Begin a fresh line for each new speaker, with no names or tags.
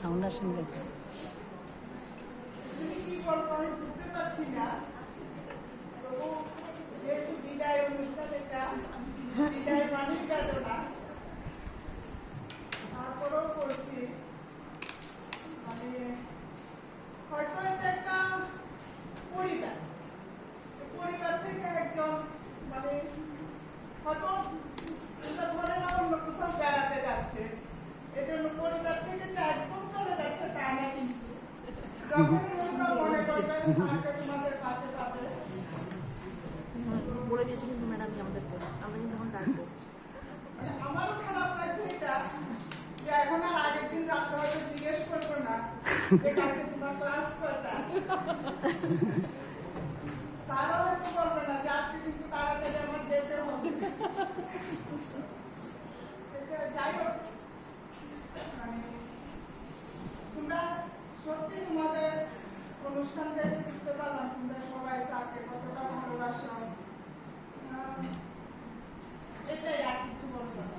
Sound আসেন দেখো।
কি করবো আমি বুঝতে পারছি না। তবু যেহেতু বিদায় অনুষ্ঠান, এটা বিদায় মানেই বেদনা, তারপরেও করছি। মানে হয়তো এটা একটা পরিবার, পরিবার থেকে একজন মানে হয়তো ধরে না অন্য কোথাও বেড়াতে যাচ্ছে, এজন্য পরিবার থেকে যে একদম চলে যাচ্ছে তা না, কিন্তু যখনই ওরা মনে করবে স্যারকে তোমাদের পাশে পাবে।
বলে দিয়েছে কিন্তু ম্যাডাম আমাদেরকে, আমরা কিন্তু এখন ডাকবো।
মানে আমারও খারাপ লাগছে এটা, যে এখন আর আগের দিন রাত্রে হয়তো জিজ্ঞেস করবো না যে কালকে তোমার ক্লাস কয়টা। স্যারও হয়তো বলবে না যে আজকে কিন্তু তাড়াতাড়ি আমার যেতে হবে। যাই হোক, মানে তোমরা সত্যি তোমাদের অনুষ্ঠান থেকে বুঝতে পারলাম তোমরা সবাই স্যারকে কতটা ভালোবাসো। এটাই আর কিছু বলবো না।